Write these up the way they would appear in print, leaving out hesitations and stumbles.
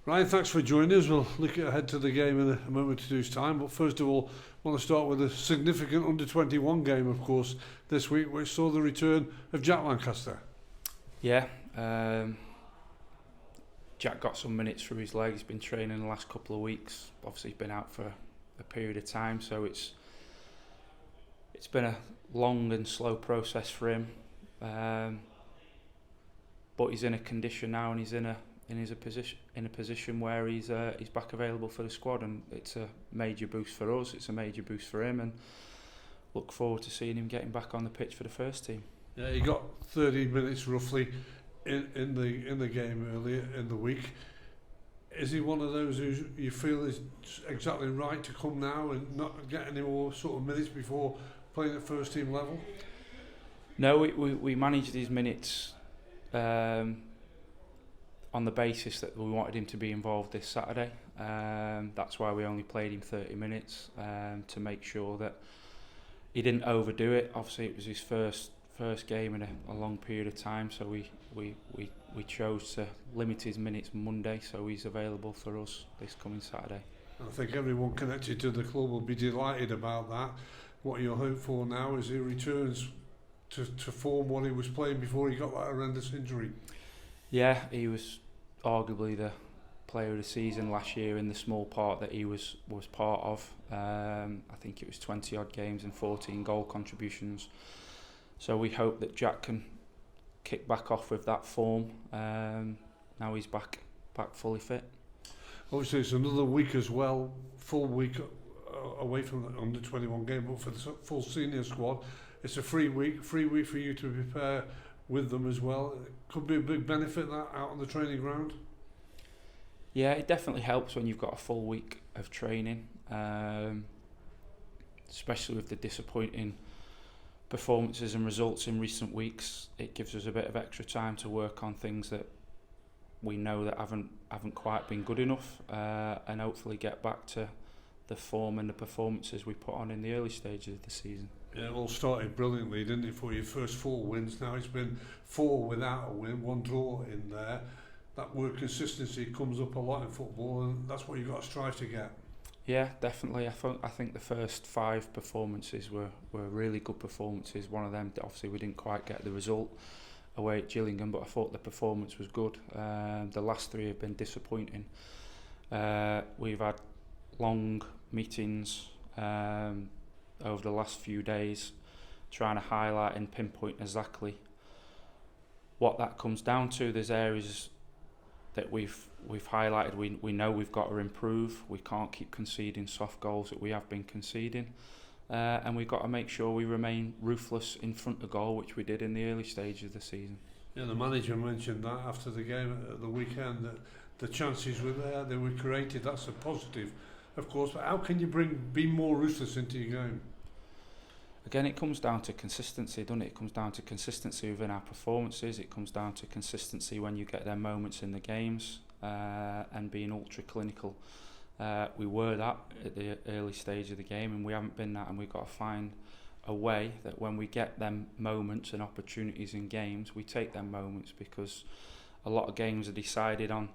Ryan, thanks for joining us. We'll look ahead to the game in a moment or two's time. But first of all, I want to start with a significant under-21 game, of course, this week, which saw the return of Jack Lancaster. Yeah, Jack got some minutes through his leg. He's been training the last couple of weeks. Obviously, he's been out for a period of time, so it's been a long and slow process for him. But he's in a condition now, and he's in a position where he's back available for the squad, and it's a major boost for us. It's a major boost for him, and look forward to seeing him getting back on the pitch for the first team. Yeah, he got 30 minutes roughly in the game earlier in the week. Is he one of those who you feel is exactly right to come now and not get any more sort of minutes before playing at first team level? No, we managed his minutes on the basis that we wanted him to be involved this Saturday. That's why we only played him 30 minutes to make sure that he didn't overdo it. Obviously, it was his first game in a long period of time, so we chose to limit his minutes Monday, so he's available for us this coming Saturday. I think everyone connected to the club will be delighted about that. What you're hoping for now is he returns to form what he was playing before he got that horrendous injury. Yeah, he was arguably the player of the season last year in the small part that he was part of. I think it was 20 odd games and 14 goal contributions. So we hope that Jack can kick back off with that form. Now he's back fully fit. Obviously it's another week as well, full week away from the under-21 game, but for the full senior squad, it's a free week for you to prepare with them as well. It could be a big benefit that out on the training ground. Yeah, it definitely helps when you've got a full week of training, especially with the disappointing performances and results in recent weeks. It gives us a bit of extra time to work on things that we know that haven't quite been good enough, and hopefully get back to the form and the performances we put on in the early stages of the season. Yeah, it all started brilliantly, didn't it, for your first 4 wins. Now it's been 4 without a win, 1 draw in there. That word consistency comes up a lot in football, and that's what you've got to strive to get. Yeah, definitely. I think the first 5 performances were really good performances. One of them, obviously, we didn't quite get the result away at Gillingham, but I thought the performance was good. The last 3 have been disappointing. We've had long meetings over the last few days, trying to highlight and pinpoint exactly what that comes down to. There's areas that we've highlighted. We know we've got to improve. We can't keep conceding soft goals that we have been conceding, and we've got to make sure we remain ruthless in front of goal, which we did in the early stages of the season. Yeah, the manager mentioned that after the game at the weekend, that the chances were there, they were created. That's a positive, of course, but how can you be more ruthless into your game? Again, it comes down to consistency, doesn't it? It comes down to consistency within our performances. It comes down to consistency when you get their moments in the games, and being ultra clinical. We were that at the early stage of the game, and we haven't been that, and we've got to find a way that when we get them moments and opportunities in games, we take them moments, because a lot of games are decided on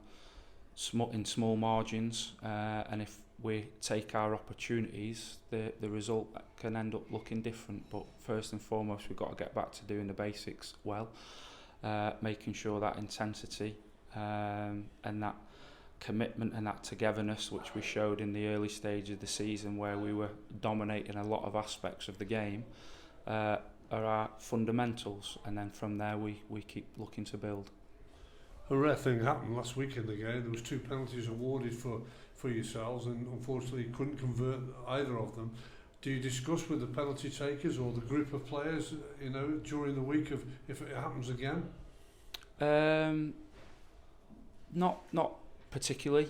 in small margins, and if we take our opportunities, the result can end up looking different. But first and foremost, we've got to get back to doing the basics well, making sure that intensity and that commitment and that togetherness, which we showed in the early stage of the season, where we were dominating a lot of aspects of the game, are our fundamentals, and then from there we keep looking to build. A rare thing happened last week in the game. There was 2 penalties awarded for yourselves, and unfortunately you couldn't convert either of them. Do you discuss with the penalty takers or the group of players, during the week if it happens again? Not particularly.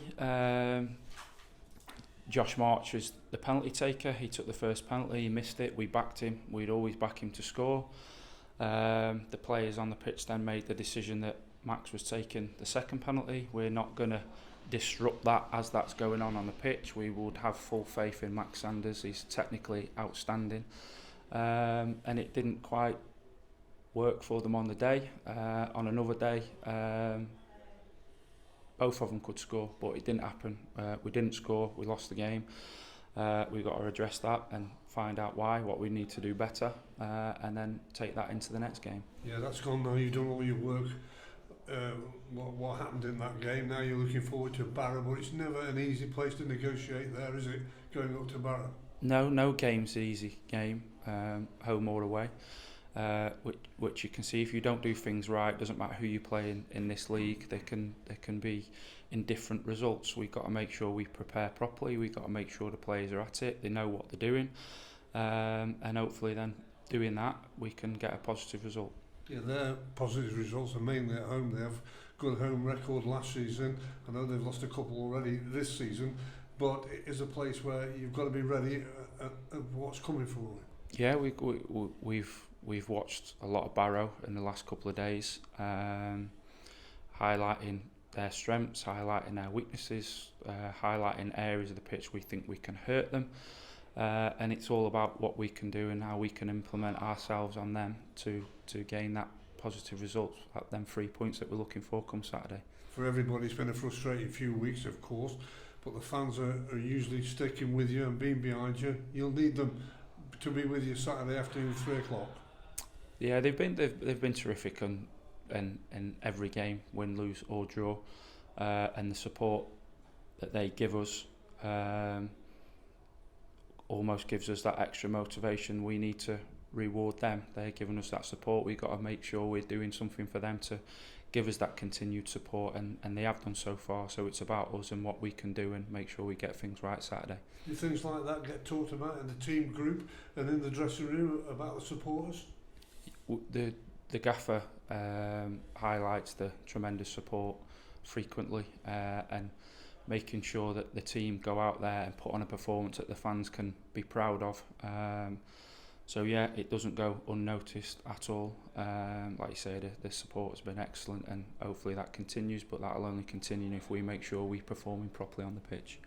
Josh March is the penalty taker. He took the first penalty, he missed it, we backed him. We'd always back him to score. The players on the pitch then made the decision that Max was taking the second penalty. We're not going to disrupt that as that's going on the pitch. We would have full faith in Max Sanders. He's technically outstanding, and it didn't quite work for them on the day. On another day, both of them could score, but it didn't happen. We didn't score, we lost the game. We've got to address that and find out why, what we need to do better, and then take that into the next game. Yeah, that's gone now. You've done all your work. What happened in that game? Now you're looking forward to Barrow, but it's never an easy place to negotiate there, is it, going up to Barrow? No game's an easy game, home or away, which you can see if you don't do things right. Doesn't matter who you play in this league, they can be in different results. We've got to make sure we prepare properly. We've got to make sure the players are at it, they know what they're doing, and hopefully then doing that we can get a positive result. Yeah, their positive results are mainly at home. They have good home record last season. I know they've lost a couple already this season, but it is a place where you've got to be ready at what's coming for them. Yeah, we've watched a lot of Barrow in the last couple of days, highlighting their strengths, highlighting their weaknesses, highlighting areas of the pitch we think we can hurt them, and it's all about what we can do and how we can implement ourselves on them to gain that positive result, at them 3 points that we're looking for come Saturday. For everybody, it's been a frustrating few weeks, of course, but the fans are usually sticking with you and being behind you. You'll need them to be with you Saturday afternoon, 3 o'clock. Yeah, they've been terrific in every game, win, lose or draw, and the support that they give us almost gives us that extra motivation. We need to reward them. They're giving us that support. We've got to make sure we're doing something for them to give us that continued support, and they have done so far. So it's about us and what we can do and make sure we get things right Saturday. Do things like that get talked about in the team group and in the dressing room about the supporters? The gaffer highlights the tremendous support frequently, and making sure that the team go out there and put on a performance that the fans can be proud of. So yeah, it doesn't go unnoticed at all. Like you say, the support has been excellent, and hopefully that continues, but that'll only continue if we make sure we're performing properly on the pitch.